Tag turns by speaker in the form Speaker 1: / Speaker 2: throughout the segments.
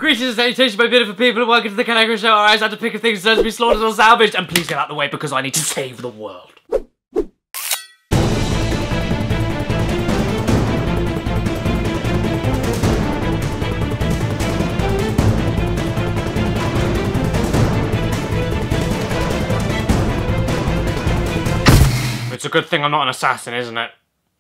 Speaker 1: Greetings and salutations, my beautiful people, and welcome to the Caddicarus show. Our eyes had to pick of things that deserve to be slaughtered or salvaged, and please get out of the way because I need to save the world. It's a good thing I'm not an assassin, isn't it?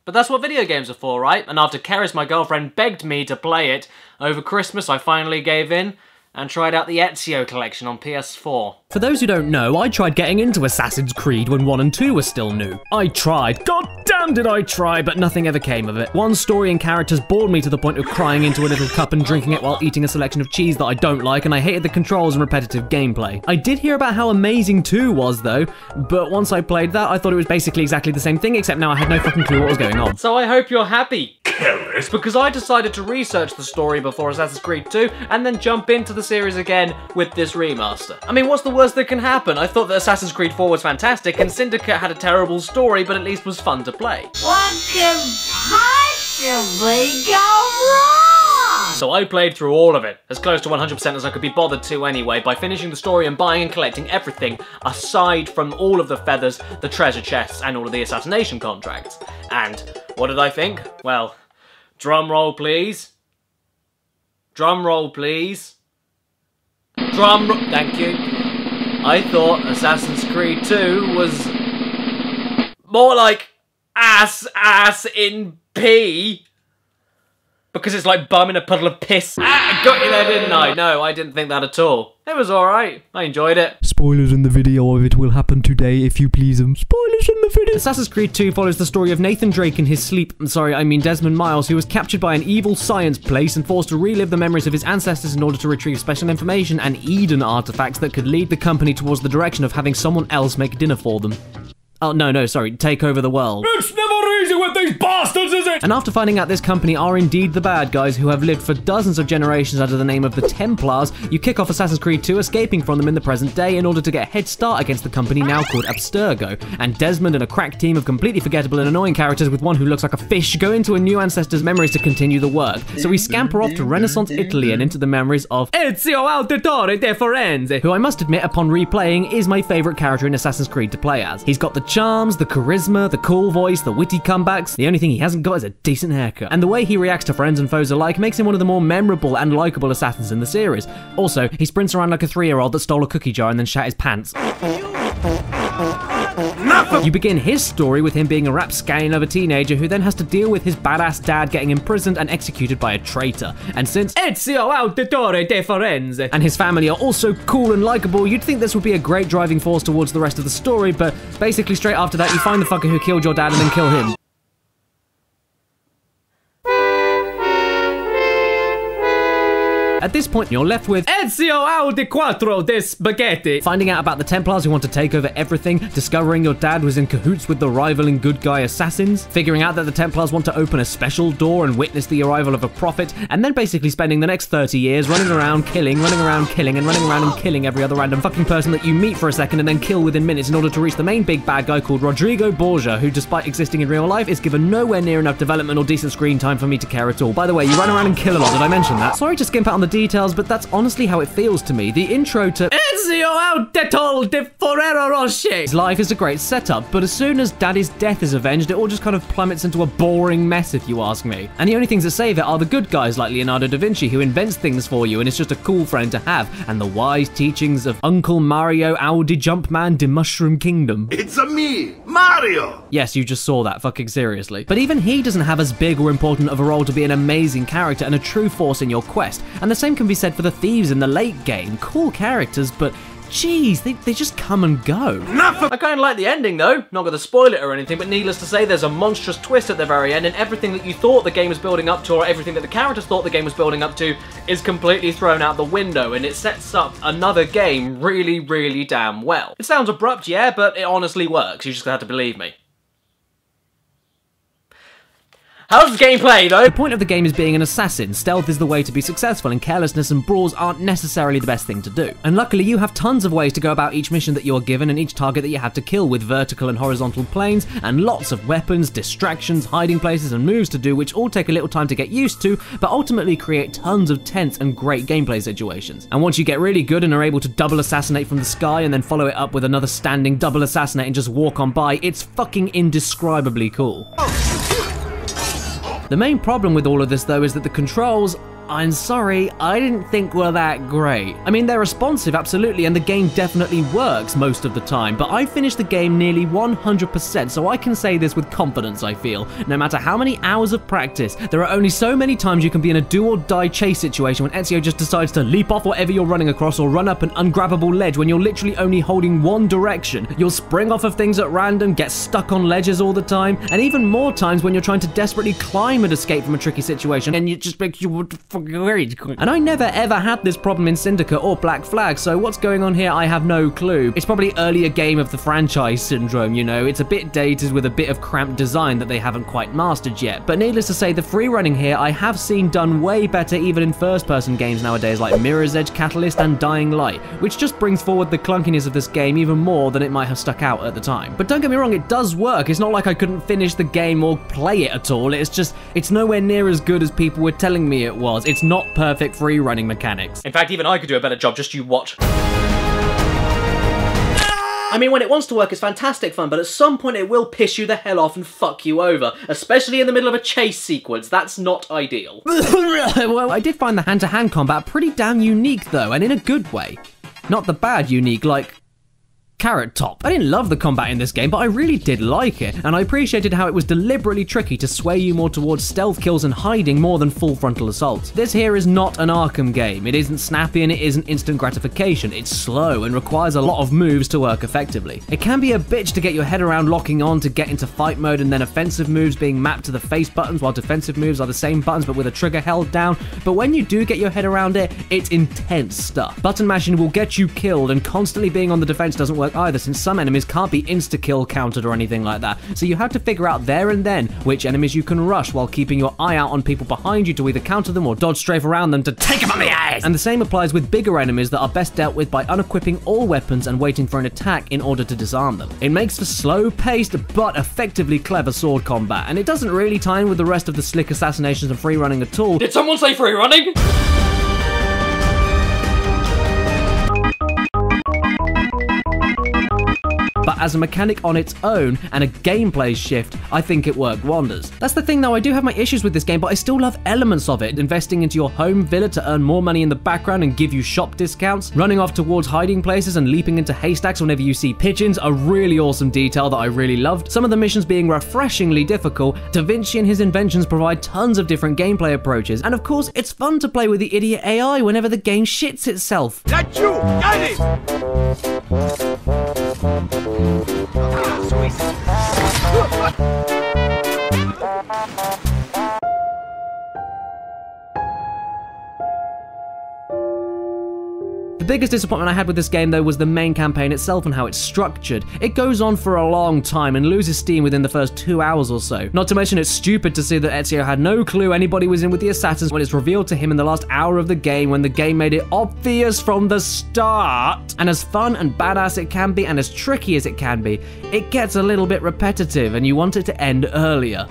Speaker 1: But that's what video games are for, right? And after Caddicarus, my girlfriend, begged me to play it over Christmas, I finally gave in and tried out the Ezio collection on PS4.
Speaker 2: For those who don't know, I tried getting into Assassin's Creed when 1 and 2 were still new. I tried, god damn did I try, but nothing ever came of it. One story and characters bored me to the point of crying into a little cup and drinking it while eating a selection of cheese that I don't like, and I hated the controls and repetitive gameplay. I did hear about how amazing 2 was though, but once I played that, I thought it was basically exactly the same thing, except now I had no fucking clue what was going on.
Speaker 1: So I hope you're happy, Caddicarus, because I decided to research the story before Assassin's Creed 2 and then jump into the series again with this remaster. I mean, what's the worst that can happen? I thought that Assassin's Creed 4 was fantastic and Syndicate had a terrible story, but at least was fun to play.
Speaker 3: What could possibly go wrong?
Speaker 1: So I played through all of it, as close to 100% as I could be bothered to anyway, by finishing the story and buying and collecting everything aside from all of the feathers, the treasure chests, and all of the assassination contracts. And what did I think? Well, drum roll please. Drum roll please. Thank you. I thought Assassin's Creed 2 was more like ass in pee. Because it's like bum in a puddle of piss. I got you there, didn't I? No, I didn't think that at all. It was alright. I enjoyed it.
Speaker 2: Spoilers in the video of it will happen today if you please them. Spoilers in the video. Assassin's Creed 2 follows the story of Nathan Drake in his sleep. Desmond Miles, who was captured by an evil science place and forced to relive the memories of his ancestors in order to retrieve special information and Eden artifacts that could lead the company towards the direction of having someone else make dinner for them. Oh, no, sorry, take over the world.
Speaker 1: It's never easy with these bastards, is it?
Speaker 2: And after finding out this company are indeed the bad guys who have lived for dozens of generations under the name of the Templars, you kick off Assassin's Creed 2 escaping from them in the present day in order to get a head start against the company now called Abstergo. And Desmond and a crack team of completely forgettable and annoying characters with one who looks like a fish go into a new ancestor's memories to continue the work. So we scamper off to Renaissance Italy and into the memories of Ezio Auditore de Firenze, who I must admit upon replaying is my favourite character in Assassin's Creed to play as. He's got the charms, the charisma, the cool voice, the witty comebacks. The only thing he hasn't got is a decent haircut. And the way he reacts to friends and foes alike makes him one of the more memorable and likeable assassins in the series. Also, he sprints around like a 3-year-old that stole a cookie jar and then shat his pants. You begin his story with him being a rapscallion of a teenager who then has to deal with his badass dad getting imprisoned and executed by a traitor. And since Ezio Auditore de Firenze and his family are also cool and likeable, you'd think this would be a great driving force towards the rest of the story, but basically straight after that you find the fucker who killed your dad and then kill him. At this point, you're left with Ezio Auditore de Spaghetti. Finding out about the Templars who want to take over everything, discovering your dad was in cahoots with the rivaling good guy assassins, figuring out that the Templars want to open a special door and witness the arrival of a prophet, and then basically spending the next 30 years running around killing, and running around and killing every other random fucking person that you meet for a second and then kill within minutes in order to reach the main big bad guy called Rodrigo Borgia, who despite existing in real life is given nowhere near enough development or decent screen time for me to care at all. By the way, you run around and kill a lot, did I mention that? Sorry to skimp out on the details, but that's honestly how it feels to me. The intro to Ezio Auditore de Ferrero Rocher's life is a great setup, but as soon as Daddy's death is avenged, it all just kind of plummets into a boring mess if you ask me. And the only things that save it are the good guys like Leonardo da Vinci, who invents things for you and is just a cool friend to have, and the wise teachings of Uncle Mario Audi Jumpman de Mushroom Kingdom.
Speaker 4: It's a me, Mario!
Speaker 2: Yes, you just saw that, fucking seriously. But even he doesn't have as big or important of a role to be an amazing character and a true force in your quest, and the same can be said for the thieves in the late game. Cool characters, but jeez, they just come and go.
Speaker 1: I kind of like the ending though, not gonna spoil it or anything, but needless to say there's a monstrous twist at the very end and everything that you thought the game was building up to or everything that the characters thought the game was building up to is completely thrown out the window and it sets up another game really, really damn well. It sounds abrupt, yeah, but it honestly works, you just have to believe me. How's the gameplay, though?
Speaker 2: The point of the game is being an assassin. Stealth is the way to be successful, and carelessness and brawls aren't necessarily the best thing to do. And luckily, you have tons of ways to go about each mission that you're given and each target that you have to kill, with vertical and horizontal planes, and lots of weapons, distractions, hiding places, and moves to do, which all take a little time to get used to, but ultimately create tons of tense and great gameplay situations. And once you get really good and are able to double assassinate from the sky and then follow it up with another standing double assassinate and just walk on by, it's fucking indescribably cool. The main problem with all of this, though, is that the controls, I'm sorry, I didn't think were that great. I mean, they're responsive, absolutely, and the game definitely works most of the time, but I finished the game nearly 100%, so I can say this with confidence, I feel. No matter how many hours of practice, there are only so many times you can be in a do-or-die chase situation when Ezio just decides to leap off whatever you're running across or run up an ungrabbable ledge when you're literally only holding one direction. You'll spring off of things at random, get stuck on ledges all the time, and even more times when you're trying to desperately climb and escape from a tricky situation, and you just make you... And I never ever had this problem in Syndicate or Black Flag, so what's going on here I have no clue. It's probably earlier game of the franchise syndrome, you know, it's a bit dated with a bit of cramped design that they haven't quite mastered yet. But needless to say, the free running here I have seen done way better even in first person games nowadays like Mirror's Edge, Catalyst and Dying Light, which just brings forward the clunkiness of this game even more than it might have stuck out at the time. But don't get me wrong, it does work. It's not like I couldn't finish the game or play it at all, it's just, it's nowhere near as good as people were telling me it was. It's not perfect free running mechanics.
Speaker 1: In fact, even I could do a better job, just you watch. I mean, when it wants to work, it's fantastic fun, but at some point it will piss you the hell off and fuck you over, especially in the middle of a chase sequence. That's not ideal.
Speaker 2: Well, I did find the hand-to-hand combat pretty damn unique though, and in a good way. Not the bad unique, like Carrot Top. I didn't love the combat in this game, but I really did like it, and I appreciated how it was deliberately tricky to sway you more towards stealth kills and hiding more than full frontal assaults. This here is not an Arkham game. It isn't snappy and it isn't instant gratification. It's slow and requires a lot of moves to work effectively. It can be a bitch to get your head around locking on to get into fight mode and then offensive moves being mapped to the face buttons while defensive moves are the same buttons but with a trigger held down, but when you do get your head around it, it's intense stuff. Button mashing will get you killed, and constantly being on the defense doesn't work either, since some enemies can't be insta-kill countered or anything like that, so you have to figure out there and then which enemies you can rush while keeping your eye out on people behind you to either counter them or dodge strafe around them to take them on the ass! And the same applies with bigger enemies that are best dealt with by unequipping all weapons and waiting for an attack in order to disarm them. It makes for slow-paced but effectively clever sword combat, and it doesn't really tie in with the rest of the slick assassinations and free running at all.
Speaker 1: Did someone say free running?
Speaker 2: But as a mechanic on its own and a gameplay shift, I think it worked wonders. That's the thing though, I do have my issues with this game, but I still love elements of it. Investing into your home villa to earn more money in the background and give you shop discounts, running off towards hiding places and leaping into haystacks whenever you see pigeons, a really awesome detail that I really loved. Some of the missions being refreshingly difficult, Da Vinci and his inventions provide tons of different gameplay approaches, and of course, it's fun to play with the idiot AI whenever the game shits itself.
Speaker 4: That you! Got it!
Speaker 2: The biggest disappointment I had with this game though was the main campaign itself and how it's structured. It goes on for a long time and loses steam within the first 2 hours or so. Not to mention it's stupid to see that Ezio had no clue anybody was in with the assassins when it's revealed to him in the last hour of the game, when the game made it obvious from the start. And as fun and badass it can be and as tricky as it can be, it gets a little bit repetitive and you want it to end earlier.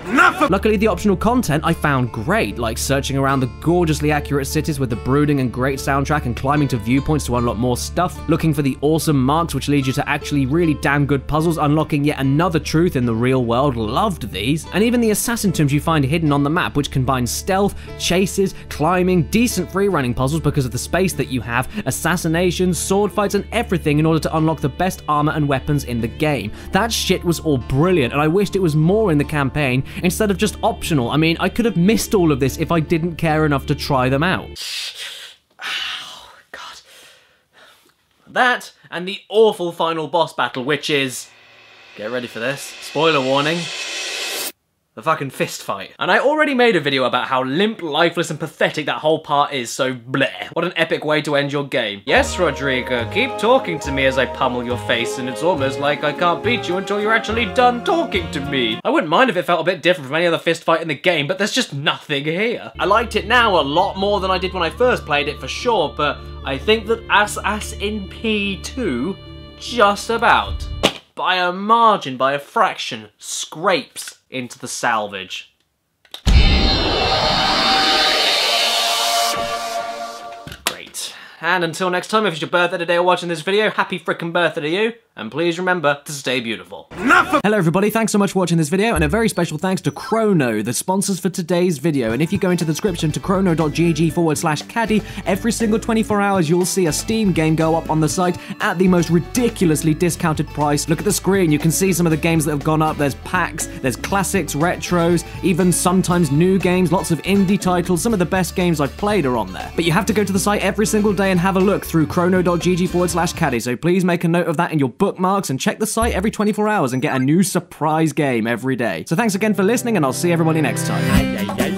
Speaker 2: Luckily the optional content I found great, like searching around the gorgeously accurate cities with the brooding and great soundtrack and climbing to viewpoints to unlock more stuff, looking for the awesome marks which lead you to actually really damn good puzzles, unlocking yet another truth in the real world. Loved these. And even the assassin tombs you find hidden on the map, which combine stealth, chases, climbing, decent free running puzzles because of the space that you have, assassinations, sword fights and everything in order to unlock the best armor and weapons in the game. That shit was all brilliant and I wished it was more in the campaign instead of just optional. I mean, I could have missed all of this if I didn't care enough to try them out.
Speaker 1: That, and the awful final boss battle, which is... Get ready for this. Spoiler warning. The fucking fist fight. And I already made a video about how limp, lifeless, and pathetic that whole part is, so bleh. What an epic way to end your game. Yes, Rodrigo, keep talking to me as I pummel your face, and it's almost like I can't beat you until you're actually done talking to me. I wouldn't mind if it felt a bit different from any other fist fight in the game, but there's just nothing here. I liked it now a lot more than I did when I first played it, for sure, but I think that as in P2, just about, by a margin, by a fraction, scrapes into the salvage. Great. And until next time, if it's your birthday today or watching this video, happy frickin' birthday to you, and please remember to stay beautiful.
Speaker 2: Hello everybody, thanks so much for watching this video, and a very special thanks to Chrono, the sponsors for today's video. And if you go into the description to chrono.gg/caddy, every single 24 hours you'll see a Steam game go up on the site at the most ridiculously discounted price. Look at the screen, you can see some of the games that have gone up. There's packs, there's classics, retros, even sometimes new games, lots of indie titles. Some of the best games I've played are on there. But you have to go to the site every single day and have a look through chrono.gg/caddy, so please make a note of that in your bookmarks and check the site every 24 hours and get a new surprise game every day. So thanks again for listening, and I'll see everybody next time.